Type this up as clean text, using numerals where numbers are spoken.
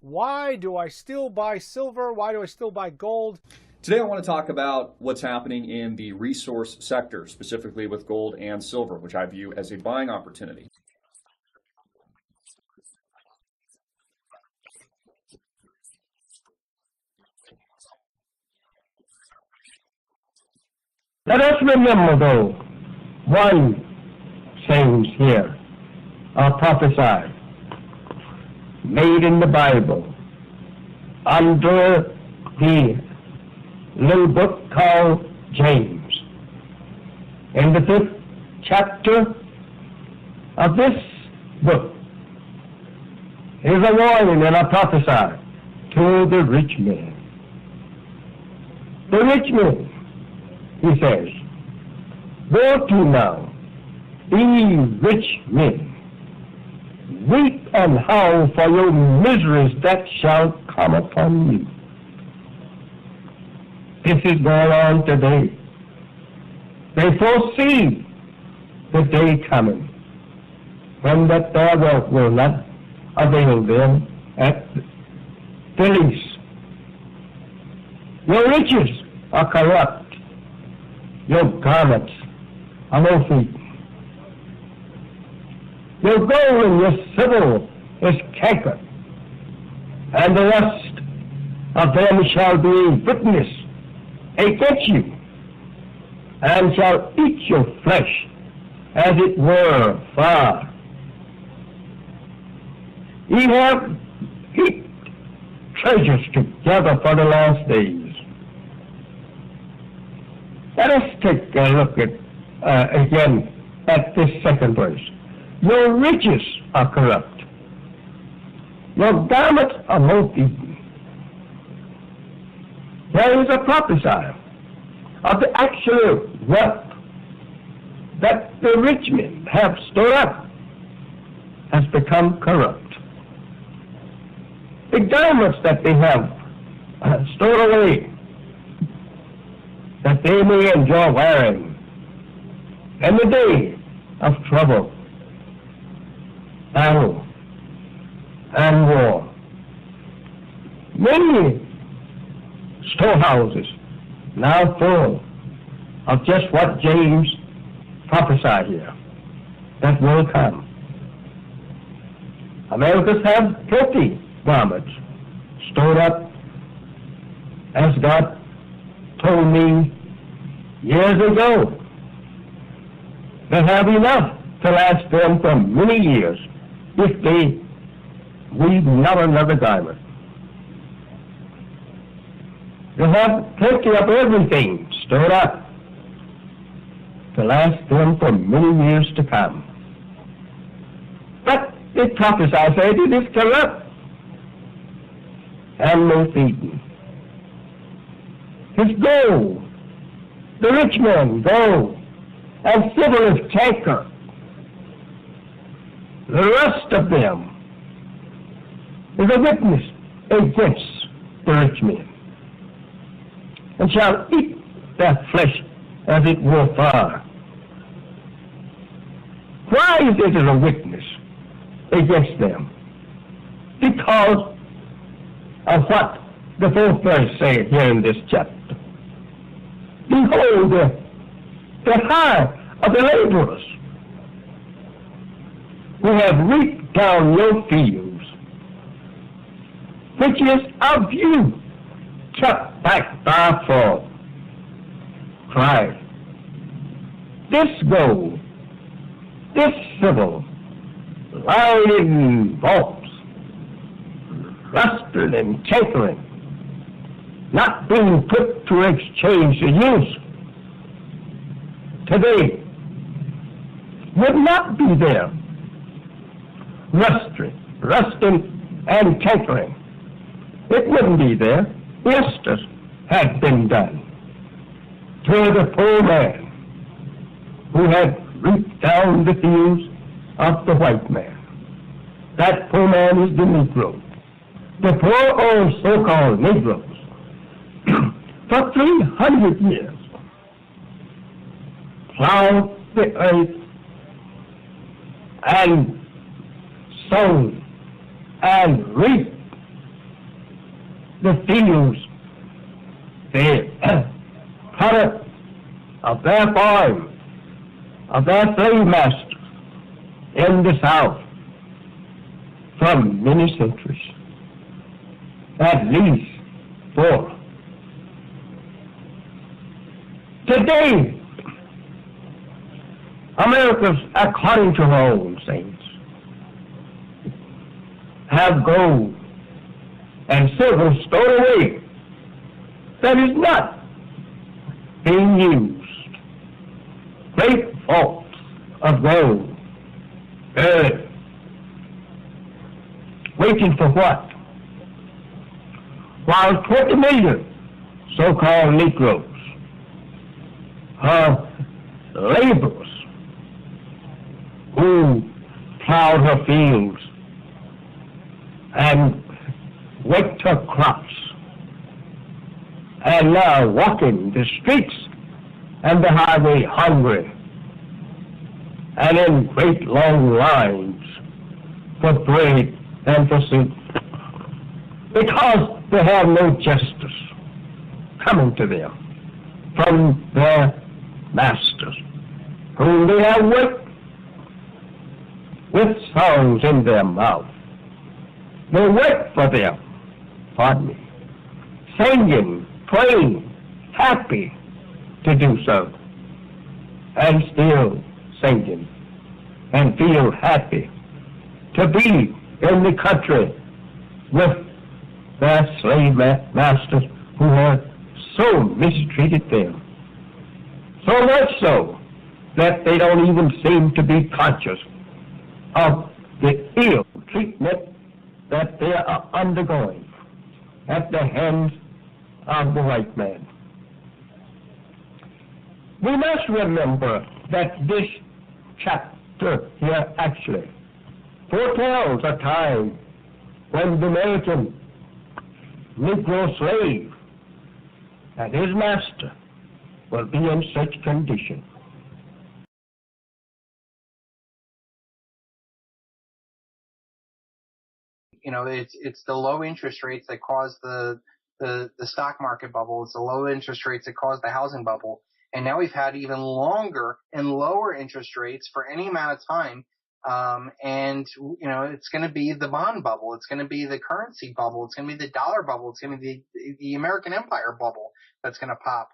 Why do I still buy silver? Why do I still buy gold? Today I want to talk about what's happening in the resource sector, specifically with gold and silver, which I view as a buying opportunity. Let us remember, though, one saying here, or prophesied, made in the Bible, under the little book called James. In the 5th chapter of this book is a warning and a prophesy to the rich man. The rich man, he says, "Go to now, ye rich men, weep and howl for your miseries that shall come upon you." This is going on today. They foresee the day coming when that their wealth will not avail them at the least. Your riches are corrupt. Your garments are low-feet. Your gold and your silver is cankered, and the rust of them shall be a witness against you, and shall eat your flesh as it were fire. Ye have heaped treasures together for the last days. Let us take a look at again at this second verse. Your riches are corrupt. Your garments are moth-eaten. There is a prophecy of the actual wealth that the rich men have stored up has become corrupt. The garments that they have stored away, that they may enjoy wearing in the day of trouble, battle, and war. Many storehouses now full of just what James prophesied here, that will come. Americans have filthy garments stored up, as God told me years ago. They have enough to last them for many years if they weave not another garment. They have plenty of everything stored up to last them for many years to come. But the prophets, I said, it is corrupt and moth-eaten. His gold, the rich man gold, and silver is canker. The rest of them is a witness against the rich men, and shall eat their flesh as it were fire. Why is it a witness against them? Because of what the 4th verse said here in this chapter. Behold, the hire of the laborers who have reaped down your fields, which is of you kept back by fraud. Cry, this gold, this silver, lying in vaults, rusted and tinkering, not being put to exchange to use today, would not be there, rusting and tinkering. It wouldn't be there. Justice had been done to the poor man who had reaped down the fields of the white man. That poor man is the Negro. The poor old so-called Negroes for 300 years plowed the earth and sown and reaped the fields, the product of their farm, of their slave masters in the South from many centuries, at least 4. Today, Americans, according to our own saints, have gold and silver stored away that is not being used. Great vaults of gold, waiting for what? While 20 million so-called Negroes are laborers who plowed her fields and worked her crops, and now walking the streets and the highway hungry and in great long lines for bread and for soup, because they have no justice coming to them from their masters, whom they have worked with songs in their mouth. They work for them, pardon me, singing, praying, happy to do so, and still singing, and feel happy to be in the country with their slave masters who have so mistreated them. So much so that they don't even seem to be conscious of the ill treatment that they are undergoing at the hands of the white man. We must remember that this chapter here actually foretells a time when the American Negro slave and his master will be in such condition. You know, it's the low interest rates that caused the stock market bubble. It's the low interest rates that caused the housing bubble. And now we've had even longer and lower interest rates for any amount of time. And, you know, it's going to be the bond bubble. It's going to be the currency bubble. It's going to be the dollar bubble. It's going to be the American empire bubble that's going to pop.